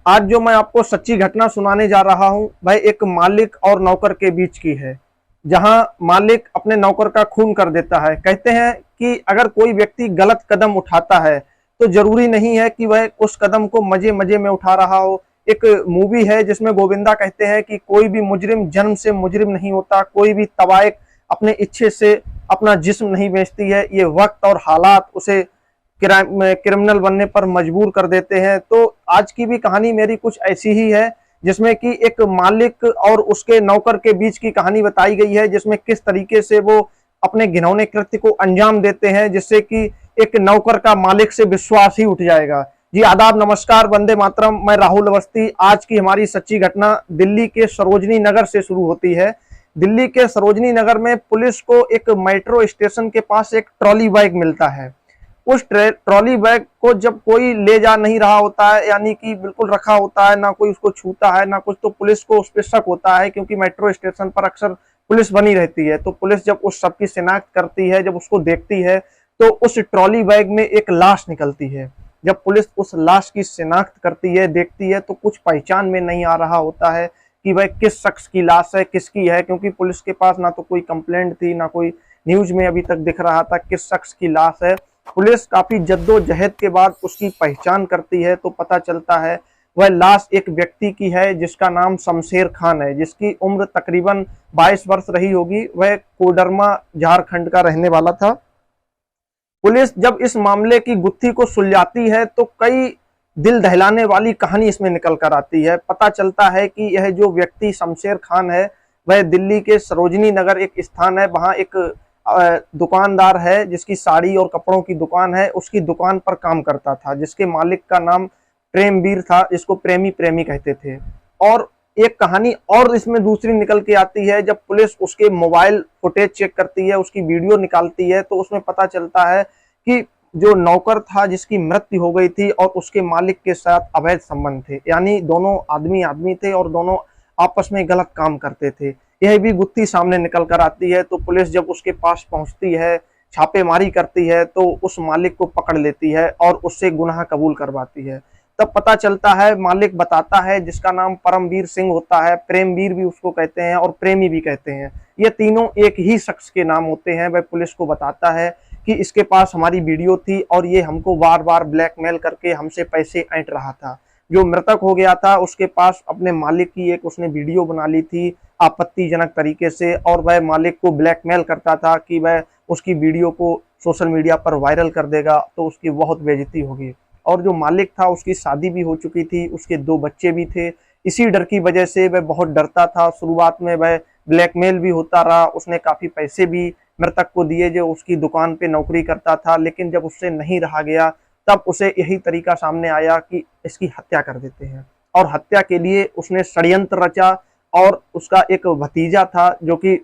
आज जो मैं आपको सच्ची घटना सुनाने जा रहा हूं वह एक मालिक और नौकर के बीच की है, जहां मालिक अपने नौकर का खून कर देता है। कहते हैं कि अगर कोई व्यक्ति गलत कदम उठाता है तो जरूरी नहीं है कि वह उस कदम को मजे मजे में उठा रहा हो। एक मूवी है जिसमें गोविंदा कहते हैं कि कोई भी मुजरिम जन्म से मुजरिम नहीं होता, कोई भी तवायक अपने इच्छे से अपना जिस्म नहीं बेचती है, ये वक्त और हालात उसे क्रिमिनल बनने पर मजबूर कर देते हैं। तो आज की भी कहानी मेरी कुछ ऐसी ही है, जिसमें कि एक मालिक और उसके नौकर के बीच की कहानी बताई गई है, जिसमें किस तरीके से वो अपने घिनौने कृत्य को अंजाम देते हैं, जिससे कि एक नौकर का मालिक से विश्वास ही उठ जाएगा। जी आदाब, नमस्कार, वंदे मातरम। मैं राहुल अवस्थी। आज की हमारी सच्ची घटना दिल्ली के सरोजनी नगर से शुरू होती है। दिल्ली के सरोजनी नगर में पुलिस को एक मेट्रो स्टेशन के पास एक ट्रॉली बैग मिलता है। उस ट्रॉली बैग को जब कोई ले जा नहीं रहा होता है, यानी कि बिल्कुल रखा होता है, ना कोई उसको छूता है ना कुछ, तो पुलिस को उस पर शक होता है, क्योंकि मेट्रो स्टेशन पर अक्सर पुलिस बनी रहती है। तो पुलिस जब उस सब की शिनाख्त करती है, जब उसको देखती है, तो उस ट्रॉली बैग में एक लाश निकलती है। जब पुलिस उस लाश की शिनाख्त करती है, देखती है, तो कुछ पहचान में नहीं आ रहा होता है कि वह किस शख्स की लाश है, किसकी है, क्योंकि पुलिस के पास ना तो कोई कंप्लेंट थी, ना कोई न्यूज में अभी तक दिख रहा था किस शख्स की लाश है। पुलिस काफी जद्दोजहद के बाद उसकी पहचान करती है, तो पता चलता है वह लाश एक व्यक्ति की है जिसका नाम शमशेर खान है, जिसकी उम्र तकरीबन 22 वर्ष रही होगी। वह कोडरमा झारखंड का रहने वाला था। पुलिस जब इस मामले की गुत्थी को सुलझाती है तो कई दिल दहलाने वाली कहानी इसमें निकल कर आती है। पता चलता है कि यह जो व्यक्ति शमशेर खान है, वह दिल्ली के सरोजनी नगर एक स्थान है, वहां एक दुकानदार है जिसकी साड़ी और कपड़ों की दुकान है, उसकी दुकान पर काम करता था, जिसके मालिक का नाम प्रेमवीर था, जिसको प्रेमी प्रेमी कहते थे। और एक कहानी और इसमें दूसरी निकल के आती है। जब पुलिस उसके मोबाइल फुटेज चेक करती है, उसकी वीडियो निकालती है, तो उसमें पता चलता है कि जो नौकर था जिसकी मृत्यु हो गई थी और उसके मालिक के साथ अवैध संबंध थे, यानी दोनों आदमी आदमी थे और दोनों आपस में गलत काम करते थे। यह भी गुत्थी सामने निकल कर आती है। तो पुलिस जब उसके पास पहुंचती है, छापेमारी करती है, तो उस मालिक को पकड़ लेती है और उससे गुनाह कबूल करवाती है। तब पता चलता है, मालिक बताता है, जिसका नाम परमवीर सिंह होता है, प्रेमवीर भी उसको कहते हैं और प्रेमी भी कहते हैं, ये तीनों एक ही शख्स के नाम होते हैं। वह पुलिस को बताता है कि इसके पास हमारी वीडियो थी और ये हमको बार बार ब्लैकमेल करके हमसे पैसे ऐंठ रहा था। जो मृतक हो गया था उसके पास अपने मालिक की एक उसने वीडियो बना ली थी आपत्तिजनक तरीके से, और वह मालिक को ब्लैकमेल करता था कि वह उसकी वीडियो को सोशल मीडिया पर वायरल कर देगा तो उसकी बहुत बेइज्जती होगी। और जो मालिक था उसकी शादी भी हो चुकी थी, उसके 2 बच्चे भी थे। इसी डर की वजह से वह बहुत डरता था। शुरुआत में वह ब्लैकमेल भी होता रहा, उसने काफी पैसे भी मृतक को दिए जो उसकी दुकान पे नौकरी करता था, लेकिन जब उससे नहीं रहा गया तब उसे यही तरीका सामने आया कि इसकी हत्या कर देते हैं। और हत्या के लिए उसने षड्यंत्र रचा, और उसका एक भतीजा था जो कि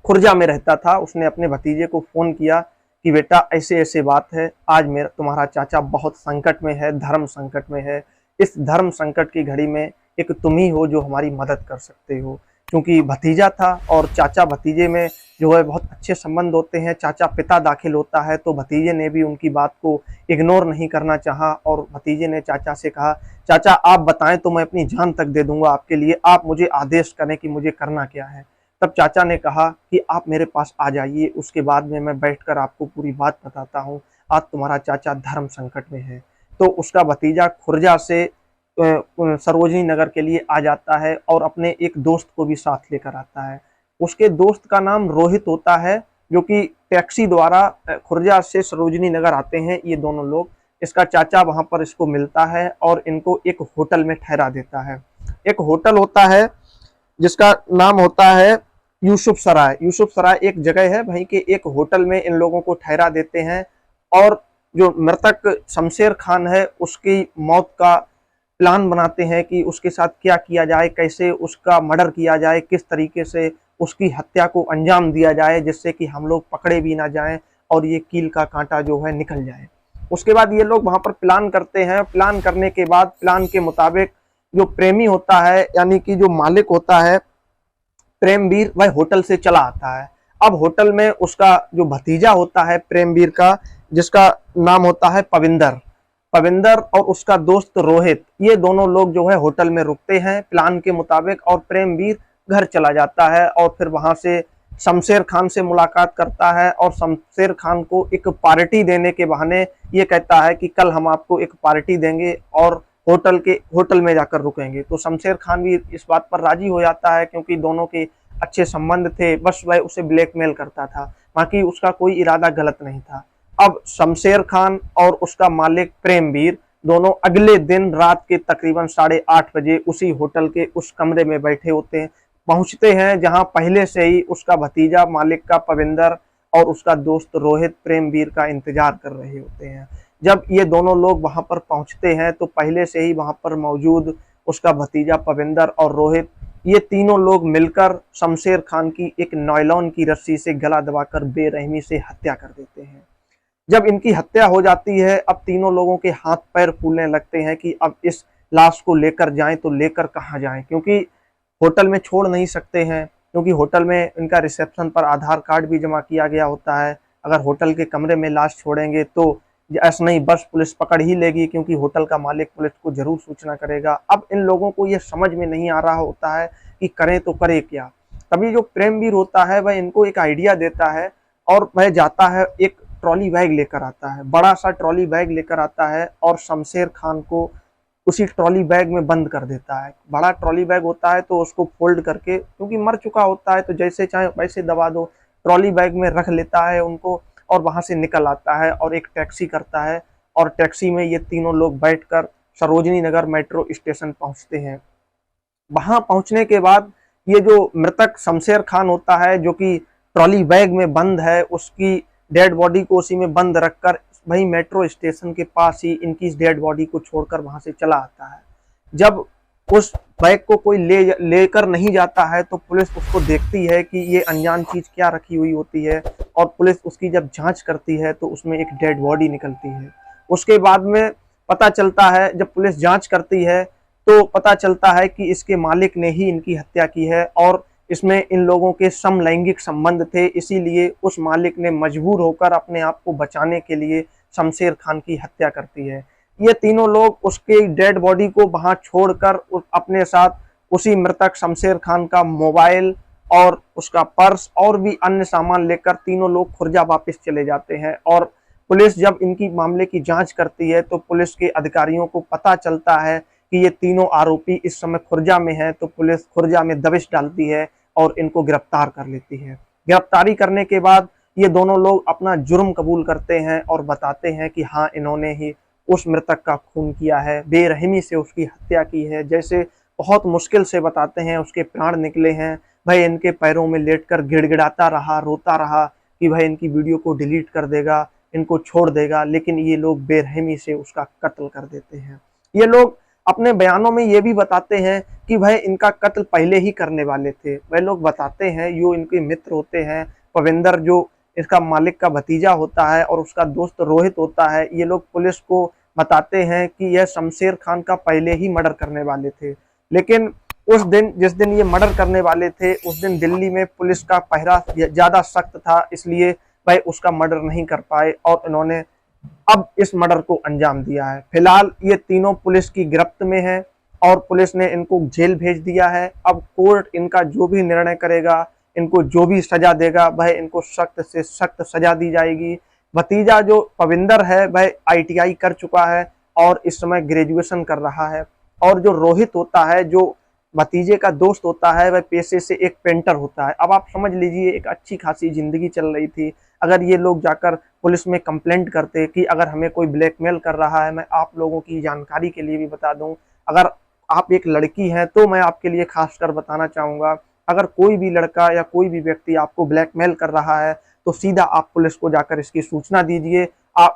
खुर्जा में रहता था। उसने अपने भतीजे को फोन किया कि बेटा ऐसे ऐसे बात है, आज मेरा तुम्हारा चाचा बहुत संकट में है, धर्म संकट में है। इस धर्म संकट की घड़ी में एक तुम ही हो जो हमारी मदद कर सकते हो। क्योंकि भतीजा था और चाचा भतीजे में जो है बहुत अच्छे संबंध होते हैं, चाचा पिता दाखिल होता है, तो भतीजे ने भी उनकी बात को इग्नोर नहीं करना चाहा और भतीजे ने चाचा से कहा, चाचा आप बताएं तो मैं अपनी जान तक दे दूंगा आपके लिए, आप मुझे आदेश करें कि मुझे करना क्या है। तब चाचा ने कहा कि आप मेरे पास आ जाइए, उसके बाद में मैं बैठकर आपको पूरी बात बताता हूँ। आज तुम्हारा चाचा धर्म संकट में है। तो उसका भतीजा खुर्जा से सरोजनी नगर के लिए आ जाता है और अपने एक दोस्त को भी साथ लेकर आता है। उसके दोस्त का नाम रोहित होता है, जो कि टैक्सी द्वारा खुर्जा से सरोजनी नगर आते हैं ये दोनों लोग। इसका चाचा वहां पर इसको मिलता है और इनको एक होटल में ठहरा देता है। एक होटल होता है जिसका नाम होता है यूसुफ सराय। यूसुफ सराय एक जगह है, वहीं के एक होटल में इन लोगों को ठहरा देते हैं। और जो मृतक शमशेर खान है उसकी मौत का प्लान बनाते हैं कि उसके साथ क्या किया जाए, कैसे उसका मर्डर किया जाए, किस तरीके से उसकी हत्या को अंजाम दिया जाए जिससे कि हम लोग पकड़े भी ना जाएं और ये कील का कांटा जो है निकल जाए। उसके बाद ये लोग वहां पर प्लान करते हैं। प्लान करने के बाद प्लान के मुताबिक जो प्रेमी होता है, यानी कि जो मालिक होता है प्रेमवीर, वह होटल से चला आता है। अब होटल में उसका जो भतीजा होता है प्रेमवीर का, जिसका नाम होता है पविंदर, पविंदर और उसका दोस्त रोहित, ये दोनों लोग जो है होटल में रुकते हैं प्लान के मुताबिक, और प्रेमवीर घर चला जाता है और फिर वहां से शमशेर खान से मुलाकात करता है और शमशेर खान को एक पार्टी देने के बहाने ये कहता है कि कल हम आपको एक पार्टी देंगे और होटल में जाकर रुकेंगे। तो शमशेर खान भी इस बात पर राजी हो जाता है क्योंकि दोनों के अच्छे संबंध थे, बस वह उसे ब्लैकमेल करता था, बाकी उसका कोई इरादा गलत नहीं था। अब शमशेर खान और उसका मालिक प्रेमवीर दोनों अगले दिन रात के तकरीबन 8:30 बजे उसी होटल के उस कमरे में बैठे होते हैं, पहुंचते हैं जहां पहले से ही उसका भतीजा मालिक का पविंदर और उसका दोस्त रोहित प्रेमवीर का इंतजार कर रहे होते हैं। जब ये दोनों लोग वहां पर पहुंचते हैं तो पहले से ही वहां पर मौजूद उसका भतीजा पविंदर और रोहित, ये तीनों लोग मिलकर शमशेर खान की एक नायलॉन की रस्सी से गला दबाकर बेरहमी से हत्या कर देते हैं। जब इनकी हत्या हो जाती है, अब तीनों लोगों के हाथ पैर फूलने लगते हैं कि अब इस लाश को लेकर जाएं तो लेकर कहाँ जाएं, क्योंकि होटल में छोड़ नहीं सकते हैं, क्योंकि होटल में इनका रिसेप्शन पर आधार कार्ड भी जमा किया गया होता है। अगर होटल के कमरे में लाश छोड़ेंगे तो ऐसा नहीं, बस पुलिस पकड़ ही लेगी, क्योंकि होटल का मालिक पुलिस को जरूर सूचना करेगा। अब इन लोगों को यह समझ में नहीं आ रहा होता है कि करें तो करे क्या। तभी जो प्रेमवीर होता है वह इनको एक आइडिया देता है और वह जाता है, एक ट्रॉली बैग लेकर आता है, बड़ा सा ट्रॉली बैग लेकर आता है और शमशेर खान को उसी ट्रॉली बैग में बंद कर देता है। बड़ा ट्रॉली बैग होता है तो उसको फोल्ड करके, क्योंकि मर चुका होता है तो जैसे चाहे वैसे दबा दो, ट्रॉली बैग में रख लेता है उनको और वहां से निकल आता है और एक टैक्सी करता है और टैक्सी में ये तीनों लोग बैठकर सरोजनी नगर मेट्रो स्टेशन पहुंचते हैं। वहां पहुंचने के बाद ये जो मृतक शमशेर खान होता है, जो कि ट्रॉली बैग में बंद है, उसकी डेड बॉडी को उसी में बंद रखकर वही मेट्रो स्टेशन के पास ही इनकी इस डेड बॉडी को छोड़कर वहां से चला आता है। जब उस बैग को कोई लेकर नहीं जाता है तो पुलिस उसको देखती है कि ये अनजान चीज क्या रखी हुई होती है, और पुलिस उसकी जब जांच करती है तो उसमें एक डेड बॉडी निकलती है। उसके बाद में पता चलता है, जब पुलिस जांच करती है तो पता चलता है कि इसके मालिक ने ही इनकी हत्या की है और इसमें इन लोगों के समलैंगिक संबंध थे, इसीलिए उस मालिक ने मजबूर होकर अपने आप को बचाने के लिए शमशेर खान की हत्या करती है। ये तीनों लोग उसके डेड बॉडी को वहां छोड़कर अपने साथ उसी मृतक शमशेर खान का मोबाइल और उसका पर्स और भी अन्य सामान लेकर तीनों लोग खुर्जा वापस चले जाते हैं। और पुलिस जब इनकी मामले की जांच करती है तो पुलिस के अधिकारियों को पता चलता है कि ये तीनों आरोपी इस समय खुर्जा में हैं, तो पुलिस खुर्जा में दबिश डालती है और इनको गिरफ्तार कर लेती है। गिरफ्तारी करने के बाद ये दोनों लोग अपना जुर्म कबूल करते हैं और बताते हैं कि हाँ, इन्होंने ही उस मृतक का खून किया है, बेरहमी से उसकी हत्या की है। जैसे बहुत मुश्किल से बताते हैं उसके प्राण निकले हैं, भाई इनके पैरों में लेटकर गिड़गिड़ाता रहा, रोता रहा कि भाई इनकी वीडियो को डिलीट कर देगा, इनको छोड़ देगा, लेकिन ये लोग बेरहमी से उसका कत्ल कर देते हैं। ये लोग अपने बयानों में ये भी बताते हैं कि भाई इनका कत्ल पहले ही करने वाले थे। वह लोग बताते हैं, जो इनके मित्र होते हैं, पविंदर जो इसका मालिक का भतीजा होता है और उसका दोस्त रोहित होता है, ये लोग पुलिस को बताते हैं कि यह शमशेर खान का पहले ही मर्डर करने वाले थे। लेकिन उस दिन, जिस दिन ये मर्डर करने वाले थे, उस दिन दिल्ली में पुलिस का पहरा ज्यादा सख्त था, इसलिए वह उसका मर्डर नहीं कर पाए और इन्होंने अब इस मर्डर को अंजाम दिया है। फिलहाल ये तीनों पुलिस की गिरफ्त में हैं और पुलिस ने इनको जेल भेज दिया है। अब कोर्ट इनका जो भी निर्णय करेगा, इनको जो भी सजा देगा, वह इनको सख्त से सख्त सजा दी जाएगी। भतीजा जो पविंदर है वह ITI कर चुका है और इस समय ग्रेजुएशन कर रहा है, और जो रोहित होता है, जो भतीजे का दोस्त होता है, वह पेशे से एक पेंटर होता है। अब आप समझ लीजिए, एक अच्छी खासी जिंदगी चल रही थी। अगर ये लोग जाकर पुलिस में कंप्लेंट करते कि अगर हमें कोई ब्लैकमेल कर रहा है, मैं आप लोगों की जानकारी के लिए भी बता दूं, अगर आप एक लड़की हैं तो मैं आपके लिए खासकर बताना चाहूंगा, अगर कोई भी लड़का या कोई भी व्यक्ति आपको ब्लैकमेल कर रहा है तो सीधा आप पुलिस को जाकर इसकी सूचना दीजिए,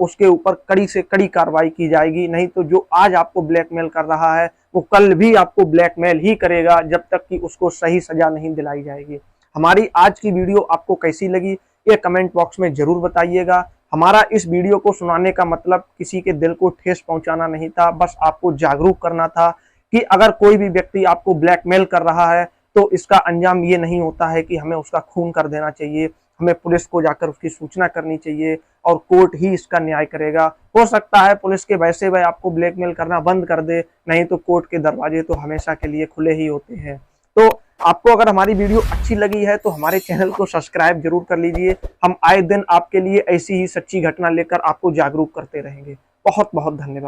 उसके ऊपर कड़ी से कड़ी कार्रवाई की जाएगी। नहीं तो जो आज आपको ब्लैकमेल कर रहा है वो कल भी आपको ब्लैकमेल ही करेगा, जब तक कि उसको सही सजा नहीं दिलाई जाएगी। हमारी आज की वीडियो आपको कैसी लगी ये कमेंट बॉक्स में जरूर बताइएगा। हमारा इस वीडियो को सुनाने का मतलब किसी के दिल को ठेस पहुंचाना नहीं था, बस आपको जागरूक करना था कि अगर कोई भी व्यक्ति आपको ब्लैकमेल कर रहा है तो इसका अंजाम ये नहीं होता है कि हमें उसका खून कर देना चाहिए। हमें पुलिस को जाकर उसकी सूचना करनी चाहिए और कोर्ट ही इसका न्याय करेगा। हो सकता है पुलिस के वैसे वह आपको ब्लैकमेल करना बंद कर दे, नहीं तो कोर्ट के दरवाजे तो हमेशा के लिए खुले ही होते हैं। तो आपको अगर हमारी वीडियो अच्छी लगी है तो हमारे चैनल को सब्सक्राइब जरूर कर लीजिए। हम आए दिन आपके लिए ऐसी ही सच्ची घटना लेकर आपको जागरूक करते रहेंगे। बहुत बहुत धन्यवाद।